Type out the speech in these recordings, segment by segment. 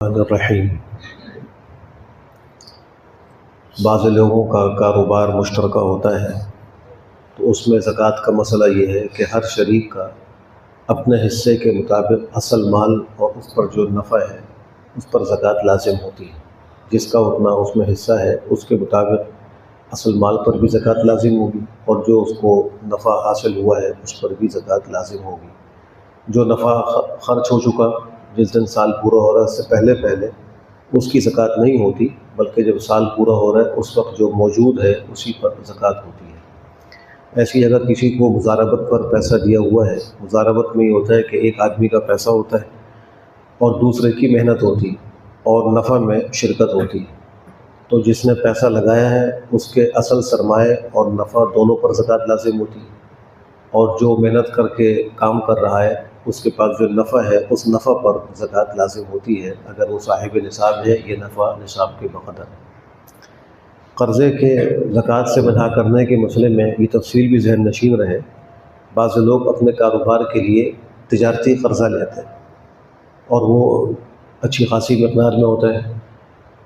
الرحیم۔ بعض لوگوں کا کاروبار مشترکہ ہوتا ہے تو اس میں زکوٰۃ کا مسئلہ یہ ہے کہ ہر شریک کا اپنے حصے کے مطابق اصل مال اور اس پر جو نفع ہے اس پر زکوٰۃ لازم ہوتی ہے۔ جس کا اتنا اس میں حصہ ہے اس کے مطابق اصل مال پر بھی زکوٰۃ لازم ہوگی، اور جو اس کو نفع حاصل ہوا ہے اس پر بھی زکوٰۃ لازم ہوگی۔ جو نفع خرچ ہو چکا جس دن سال پورا ہو رہا ہے اس سے پہلے اس کی زکوٰۃ نہیں ہوتی، بلکہ جب سال پورا ہو رہا ہے اس وقت جو موجود ہے اسی پر زکوٰۃ ہوتی ہے۔ ایسی اگر کسی کو مضاربت پر پیسہ دیا ہوا ہے، مضاربت میں یہ ہوتا ہے کہ ایک آدمی کا پیسہ ہوتا ہے اور دوسرے کی محنت ہوتی اور نفع میں شرکت ہوتی، تو جس نے پیسہ لگایا ہے اس کے اصل سرمایہ اور نفع دونوں پر زکوٰۃ لازم ہوتی ہے، اور جو محنت کر کے کام کر رہا ہے اس کے پاس جو نفع ہے اس نفع پر زکوٰۃ لازم ہوتی ہے اگر وہ صاحب نصاب ہے، یہ نفع نصاب کے بقدر ہے۔ قرضے کے زکوٰۃ سے منع کرنے کے مسئلے میں یہ تفصیل بھی ذہن نشین رہے۔ بعض لوگ اپنے کاروبار کے لیے تجارتی قرضہ لیتے ہیں اور وہ اچھی خاصی مقدار میں ہوتا ہے،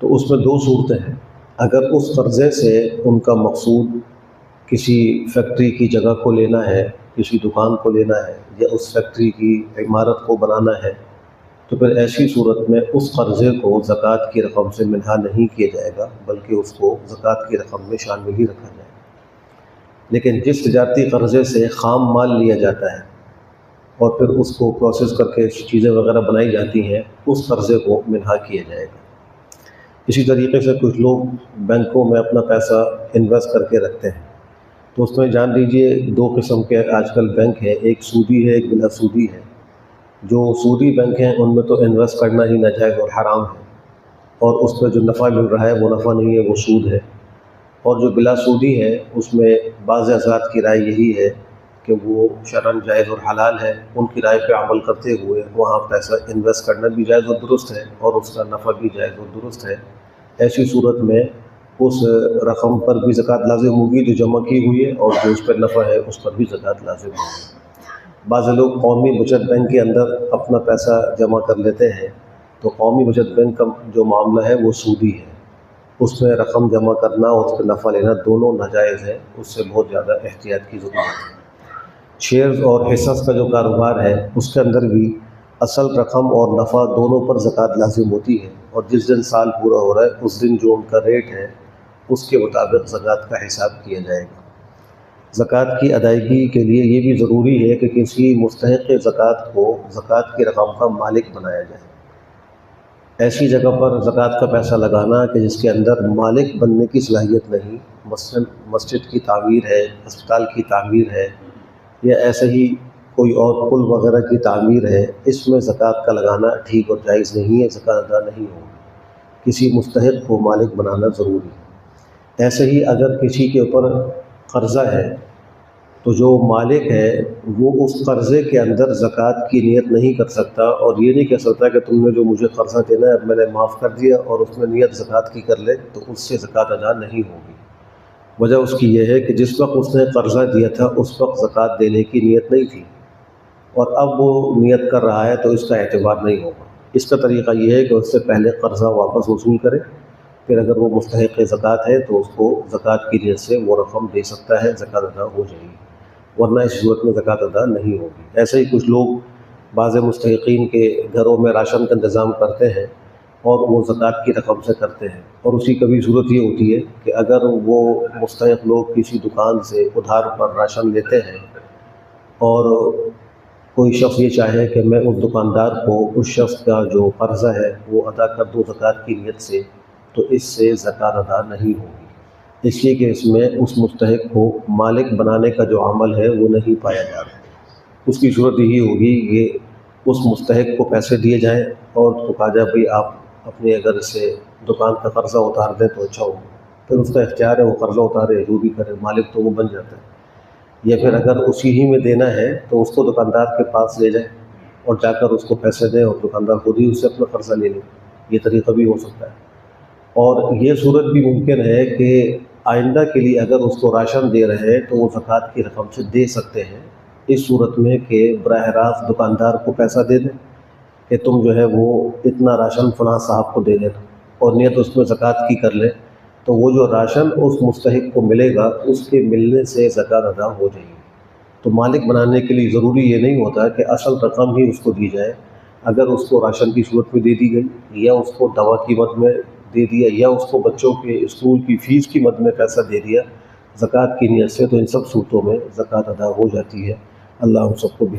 تو اس میں دو صورتیں ہیں۔ اگر اس قرضے سے ان کا مقصود کسی فیکٹری کی جگہ کو لینا ہے، کسی دکان کو لینا ہے، یا اس فیکٹری کی عمارت کو بنانا ہے، تو پھر ایسی صورت میں اس قرضے کو زکوٰۃ کی رقم سے منہا نہیں کیا جائے گا، بلکہ اس کو زکوٰۃ کی رقم میں شامل ہی رکھا جائے گا۔ لیکن جس تجارتی قرضے سے خام مال لیا جاتا ہے اور پھر اس کو پروسیس کر کے چیزیں وغیرہ بنائی جاتی ہیں، اس قرضے کو منہا کیا جائے گا۔ اسی طریقے سے کچھ لوگ بینکوں میں اپنا پیسہ انویسٹ کر کے رکھتے ہیں، تو اس میں جان لیجئے دو قسم کے آج کل بینک ہیں، ایک سودی ہے، ایک بلا سودی ہے۔ جو سودی بینک ہیں ان میں تو انویسٹ کرنا ہی ناجائز اور حرام ہے، اور اس میں جو نفع مل رہا ہے وہ نفع نہیں ہے، وہ سود ہے۔ اور جو بلا سودی ہے اس میں بعض حضرات کی رائے یہی ہے کہ وہ شرعاً جائز اور حلال ہے، ان کی رائے پہ عمل کرتے ہوئے وہاں پیسہ انویسٹ کرنا بھی جائز اور درست ہے، اور اس کا نفع بھی جائز اور درست ہے۔ ایسی صورت میں اس رقم پر بھی زکوٰۃ لازم ہوگی جو جمع کی ہوئی ہے، اور جو اس پر نفع ہے اس پر بھی زکوٰۃ لازم ہوگی۔ بعض لوگ قومی بچت بینک کے اندر اپنا پیسہ جمع کر لیتے ہیں، تو قومی بچت بینک کا جو معاملہ ہے وہ سودی ہے، اس میں رقم جمع کرنا اور اس پہ نفع لینا دونوں ناجائز ہے، اس سے بہت زیادہ احتیاط کی ضرورت ہے۔ شیئرز اور حصص کا جو کاروبار ہے اس کے اندر بھی اصل رقم اور نفع دونوں پر زکوٰۃ لازم ہوتی ہے، اور جس دن سال پورا ہو رہا ہے اس دن جو ان کا ریٹ ہے اس کے مطابق زکوٰۃ کا حساب کیا جائے گا۔ زکوٰۃ کی ادائیگی کے لیے یہ بھی ضروری ہے کہ کسی مستحق زکوٰۃ کو زکوٰۃ کی رقم کا مالک بنایا جائے۔ ایسی جگہ پر زکوٰۃ کا پیسہ لگانا کہ جس کے اندر مالک بننے کی صلاحیت نہیں، مثلاً مسجد کی تعمیر ہے، اسپتال کی تعمیر ہے، یا ایسے ہی کوئی اور پل وغیرہ کی تعمیر ہے، اس میں زکوٰۃ کا لگانا ٹھیک اور جائز نہیں ہے، زکوٰۃ ادا نہیں ہوگی۔ کسی مستحق کو مالک بنانا ضروری ہے۔ ایسے ہی اگر کسی کے اوپر قرضہ ہے تو جو مالک ہے وہ اس قرضے کے اندر زکوٰۃ کی نیت نہیں کر سکتا، اور یہ نہیں کہہ سکتا کہ تم نے جو مجھے قرضہ دینا ہے اب میں نے معاف کر دیا، اور اس میں نیت زکوٰۃ کی کر لے تو اس سے زکوٰۃ ادا نہیں ہوگی۔ وجہ اس کی یہ ہے کہ جس وقت اس نے قرضہ دیا تھا اس وقت زکوٰۃ دینے کی نیت نہیں تھی، اور اب وہ نیت کر رہا ہے تو اس کا اعتبار نہیں ہوگا۔ اس کا طریقہ یہ ہے کہ اس سے پہلے قرضہ واپس وصول کرے، پھر اگر وہ مستحق زکوٰۃ ہے تو اس کو زکوٰۃ کی نیت سے وہ رقم دے سکتا ہے، زکوٰۃ ادا ہو جائے گی، ورنہ اس صورت میں زکوٰۃ ادا نہیں ہوگی۔ ایسے ہی کچھ لوگ بعض مستحقین کے گھروں میں راشن کا انتظام کرتے ہیں اور وہ زکوٰۃ کی رقم سے کرتے ہیں، اور اسی کبھی صورت یہ ہوتی ہے کہ اگر وہ مستحق لوگ کسی دکان سے ادھار پر راشن لیتے ہیں اور کوئی شخص یہ چاہے کہ میں اس دکاندار کو اس شخص کا جو قرضہ ہے وہ ادا کر دوں زکوٰۃ کی نیت سے، تو اس سے زکوٰۃ ادا نہیں ہوگی، اس لیے کہ اس میں اس مستحق کو مالک بنانے کا جو عمل ہے وہ نہیں پایا جا رہا۔ اس کی صورت یہی ہوگی کہ اس مستحق کو پیسے دیے جائیں اور اس کو کہا جائے بھئی آپ اپنے اگر سے دکان کا قرضہ اتار دیں تو اچھا ہو، پھر اس کا اختیار ہے وہ قرضہ اتارے جو بھی کرے، مالک تو وہ بن جاتا ہے۔ یا پھر اگر اسی ہی میں دینا ہے تو اس کو دکاندار کے پاس لے جائیں اور جا کر اس کو پیسے دیں، اور دکاندار خود ہی اس سے اپنا قرضہ لے لیں، یہ طریقہ بھی ہو سکتا ہے۔ اور یہ صورت بھی ممکن ہے کہ آئندہ کے لیے اگر اس کو راشن دے رہے ہیں تو وہ زکوٰۃ کی رقم سے دے سکتے ہیں، اس صورت میں کہ براہ راست دکاندار کو پیسہ دے دیں کہ تم جو ہے وہ اتنا راشن فلاں صاحب کو دے دینا اور نیت اس میں زکوٰۃ کی کر لے، تو وہ جو راشن اس مستحق کو ملے گا اس کے ملنے سے زکوٰۃ ادا ہو جائے گی۔ تو مالک بنانے کے لیے ضروری یہ نہیں ہوتا کہ اصل رقم ہی اس کو دی جائے، اگر اس کو راشن کی صورت میں دے دی گئی یا اس کو دوا کی مد میں دے دیا یا اس کو بچوں کے اسکول کی فیس کی مد میں پیسہ دے دیا زکوٰۃ کی نیت سے، تو ان سب صورتوں میں زکوٰۃ ادا ہو جاتی ہے۔ اللہ ہم سب کو بھی